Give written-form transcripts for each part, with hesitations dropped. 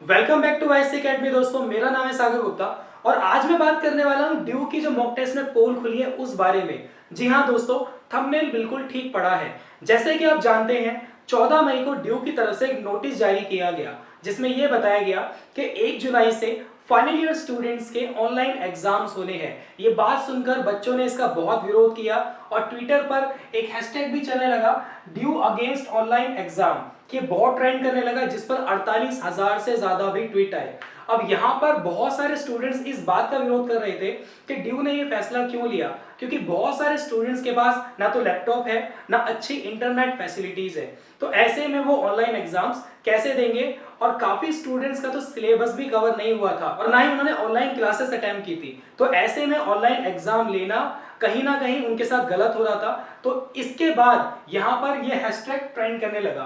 Welcome back to Vice Academy दोस्तों, मेरा नाम है सागर गुप्ता और आज मैं बात करने वाला हूं ड्यू की जो मॉक टेस्ट में पोल खुली है उस बारे में। जी हां दोस्तों, थंबनेल बिल्कुल ठीक पड़ा है। जैसे कि आप जानते हैं 14 मई को ड्यू की तरफ से एक नोटिस जारी किया गया जिसमें यह बताया गया कि 1 जुलाई से फाइनल ईयर स्टूडेंट्स के ऑनलाइन एग्जाम्स होने हैं। ये बात सुनकर बच्चों ने इसका बहुत विरोध किया और ट्विटर पर एक हैशटैग भी चलने लगा, ड्यू अगेंस्ट ऑनलाइन एग्जाम, कि बहुत ट्रेंड करने लगा जिस पर 48,000 से ज्यादा भी ट्वीट आए। अब यहाँ पर बहुत सारे स्टूडेंट्स इस बात का विरोध कर रहे थे कि ड्यू ने ये फैसला क्यों लिया, क्योंकि बहुत सारे स्टूडेंट्स के पास ना तो लैपटॉप है ना अच्छी इंटरनेट फैसिलिटीज है। तो ऐसे में वो ऑनलाइन एग्जाम्स कैसे देंगे, और काफी स्टूडेंट्स का तो सिलेबस भी कवर नहीं हुआ था और ना ही उन्होंने ऑनलाइन क्लासेस अटेम्प्ट की थी। तो ऐसे में ऑनलाइन एग्जाम लेना कहीं ना कहीं उनके साथ गलत हो रहा था। तो इसके बाद यहाँ पर यह हैशटैग ट्रेंड करने लगा।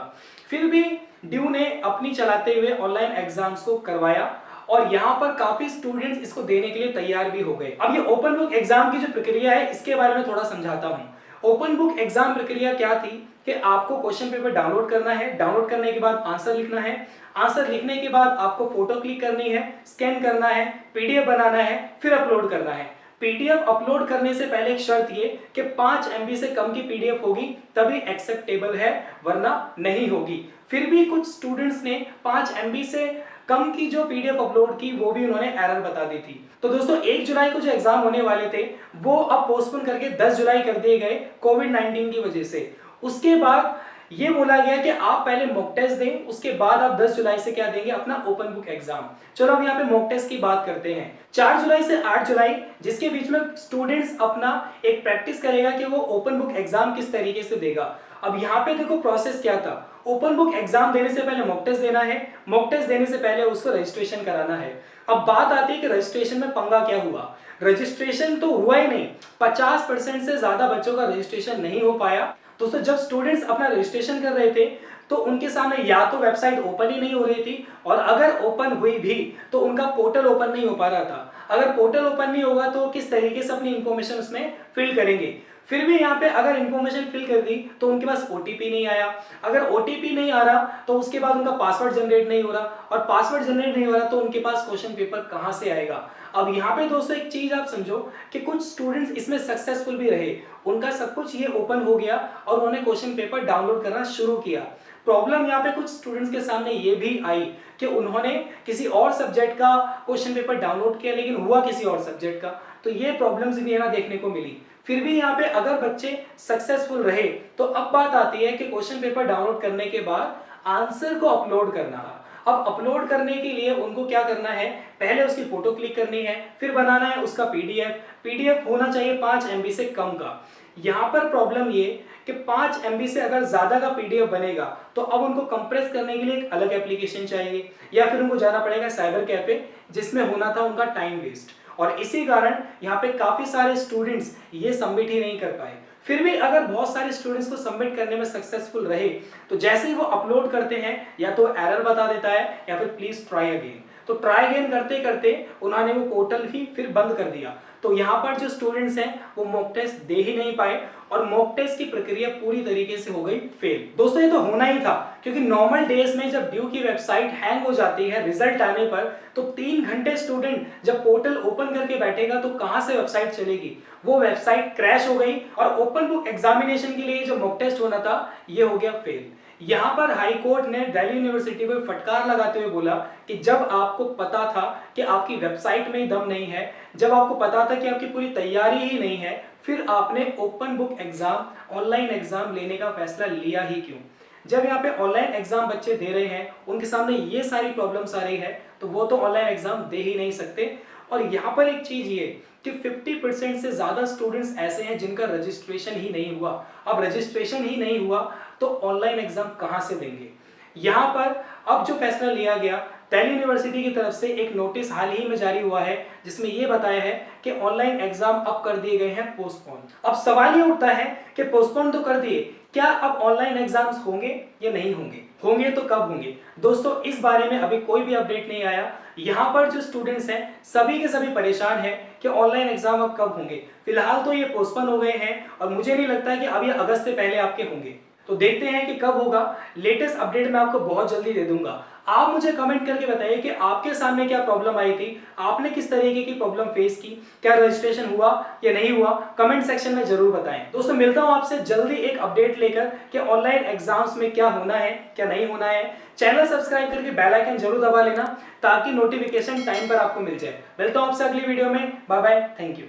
फिर भी ड्यू ने अपनी चलाते हुए ऑनलाइन एग्जाम्स को करवाया और यहाँ पर काफी स्टूडेंट्स इसको देने के लिए तैयार भी हो गए। अब ये ओपन बुक एग्जाम की जो प्रक्रिया है इसके बारे में थोड़ा समझाता हूँ। ओपन बुक एग्जाम प्रक्रिया क्या थी कि आपको क्वेश्चन पेपर डाउनलोड करना है, डाउनलोड करने के बाद आंसर लिखना है, आंसर लिखने के बाद आपको फोटो क्लिक करनी है, स्कैन करना है, पीडीएफ बनाना है, फिर अपलोड करना है। पीडीएफ अपलोड करने से पहले एक शर्त ये कि 5 MB से कम की पीडीएफ होगी तभी एक्सेप्टेबल है, वरना नहीं होगी। फिर भी कुछ स्टूडेंट्स ने 5 MB से कम की जो पीडीएफ अपलोड की वो भी उन्होंने एरर बता दी थी। तो दोस्तों 1 जुलाई को जो एग्जाम होने वाले थे वो अब पोस्टपोन करके 10 जुलाई कर दिए गए कोविड-19 की वजह से। उसके बाद ये बोला गया कि आप पहले मॉक टेस्ट दें, उसके बाद आप 10 जुलाई से क्या देंगे, अपना ओपन बुक एग्जाम। चलो अब यहाँ पे मॉक टेस्ट की बात करते हैं। 4 जुलाई से 8 जुलाई जिसके बीच में स्टूडेंट्स अपना एक प्रैक्टिस करेगा कि वो ओपन बुक एग्जाम किस तरीके से देगा। अब यहाँ पे देखो प्रोसेस क्या था। ओपन बुक एग्जाम देने से पहले मॉक टेस्ट देना है, मॉक टेस्ट देने से पहले उसको रजिस्ट्रेशन कराना है। अब बात आती है कि रजिस्ट्रेशन में पंगा क्या हुआ। रजिस्ट्रेशन तो हुआ ही नहीं, 50% से ज्यादा बच्चों का रजिस्ट्रेशन नहीं हो पाया। दोस्तों जब स्टूडेंट्स अपना रजिस्ट्रेशन कर रहे थे तो उनके सामने या तो वेबसाइट ओपन ही नहीं हो रही थी, और अगर ओपन हुई भी तो उनका पोर्टल ओपन नहीं हो पा रहा था। अगर पोर्टल ओपन नहीं होगा तो किस तरीके से अपनी इंफॉर्मेशन उसमें फिल करेंगे। फिर भी यहाँ पे अगर इंफॉर्मेशन फिल कर दी तो उनके पास ओटीपी नहीं आया, अगर ओटीपी नहीं आ रहा तो उसके बाद उनका पासवर्ड जनरेट नहीं हो रहा, और पासवर्ड जनरेट नहीं हो रहा तो उनके पास क्वेश्चन पेपर कहाँ से आएगा। अब यहाँ पे दोस्तों एक चीज आप समझो कि कुछ स्टूडेंट्स इसमें सक्सेसफुल भी रहे, उनका सब कुछ ये ओपन हो गया और उन्होंने क्वेश्चन पेपर डाउनलोड करना शुरू किया। प्रॉब्लम यहाँ पे कुछ स्टूडेंट्स के सामने ये भी आई कि उन्होंने किसी और सब्जेक्ट का क्वेश्चन पेपर डाउनलोड किया लेकिन हुआ किसी और सब्जेक्ट का। तो ये प्रॉब्लम्स भी यहाँ देखने को मिली। फिर भी यहाँ पे अगर बच्चे सक्सेसफुल रहे तो अब बात आती है कि क्वेश्चन पेपर डाउनलोड करने के बाद आंसर को अपलोड करना। अब अपलोड करने के लिए उनको क्या करना है, पहले उसकी फोटो क्लिक करनी है, फिर बनाना है उसका पीडीएफ। पीडीएफ होना चाहिए 5 MB से कम का। यहाँ पर प्रॉब्लम ये कि 5 MB से अगर ज्यादा का पीडीएफ बनेगा तो अब उनको कंप्रेस करने के लिए एक अलग एप्लीकेशन चाहिए, या फिर उनको जाना पड़ेगा साइबर कैफे जिसमें होना था उनका टाइम वेस्ट। और इसी कारण यहाँ पे काफी सारे स्टूडेंट्स ये सबमिट ही नहीं कर पाए। फिर भी अगर बहुत सारे स्टूडेंट्स को सबमिट करने में सक्सेसफुल रहे तो जैसे ही वो अपलोड करते हैं या तो एरर बता देता है या फिर प्लीज ट्राई अगेन। तो ट्राई अगेन करते करते उन्होंने वो पोर्टल ही फिर बंद कर दिया। तो यहाँ पर जो स्टूडेंट्स हैं वो मॉक टेस्ट दे ही नहीं पाए और मॉक टेस्ट की प्रक्रिया पूरी तरीके से हो गई फेल। दोस्तों ये तो होना ही था, क्योंकि नॉर्मल डेज में जब ड्यू की वेबसाइट हैंग हो जाती है रिजल्ट आने पर तो 3 घंटे स्टूडेंट जब पोर्टल ओपन करके बैठेगा तो कहां से वेबसाइट चलेगी। वो वेबसाइट क्रैश हो गई और ओपन बुक एग्जामिनेशन के लिए जो मॉक टेस्ट होना था ये हो गया फेल। यहाँ पर हाई कोर्ट ने दिल्ली यूनिवर्सिटी को फटकार लगाते हुए बोला कि जब आपको पता था कि आपकी वेबसाइट में ही दम नहीं है, जब आपको पता था कि आपकी पूरी तैयारी ही नहीं है, फिर आपने open book exam online exam लेने का फैसला लिया ही क्यों। जब यहाँ पे ऑनलाइन एग्जाम बच्चे दे रहे हैं, उनके सामने ये सारी प्रॉब्लम्स आ रही है, तो वो तो ऑनलाइन एग्जाम दे ही नहीं सकते। और यहाँ पर एक चीज ये कि 50% से ज्यादा स्टूडेंट्स ऐसे हैं जिनका रजिस्ट्रेशन ही नहीं हुआ। अब रजिस्ट्रेशन ही नहीं हुआ तो ऑनलाइन एग्जाम कहां से देंगे। यहाँ पर अब जो फैसला लिया गया, दिल्ली यूनिवर्सिटी की तरफ से एक नोटिस हाल ही में जारी हुआ है जिसमें यह बताया है कि ऑनलाइन एग्जाम अब कर दिए गए हैं पोस्टपोन। अब सवाल ये उठता है कि पोस्टपोन तो कर दिए, क्या अब ऑनलाइन एग्जाम्स होंगे या नहीं होंगे, होंगे तो कब होंगे। दोस्तों इस बारे में अभी कोई भी अपडेट नहीं आया। यहाँ पर जो स्टूडेंट्स हैं सभी के सभी परेशान हैं कि ऑनलाइन एग्जाम अब कब होंगे। फिलहाल तो ये पोस्टपोन हो गए हैं और मुझे नहीं लगता है कि अब ये अगस्त से पहले आपके होंगे। तो देखते हैं कि कब होगा। लेटेस्ट अपडेट मैं आपको बहुत जल्दी दे दूंगा। आप मुझे कमेंट करके बताइए कि आपके सामने क्या प्रॉब्लम आई थी, आपने किस तरीके की प्रॉब्लम फेस की, क्या रजिस्ट्रेशन हुआ या नहीं हुआ, कमेंट सेक्शन में जरूर बताएं। दोस्तों मिलता हूं आपसे जल्दी एक अपडेट लेकर कि ऑनलाइन एग्जाम्स में क्या होना है क्या नहीं होना है। चैनल सब्सक्राइब करके बेल आइकन जरूर दबा लेना ताकि नोटिफिकेशन टाइम पर आपको मिल जाए। मिलता हूं आपसे अगली वीडियो में। Bye bye, thank you.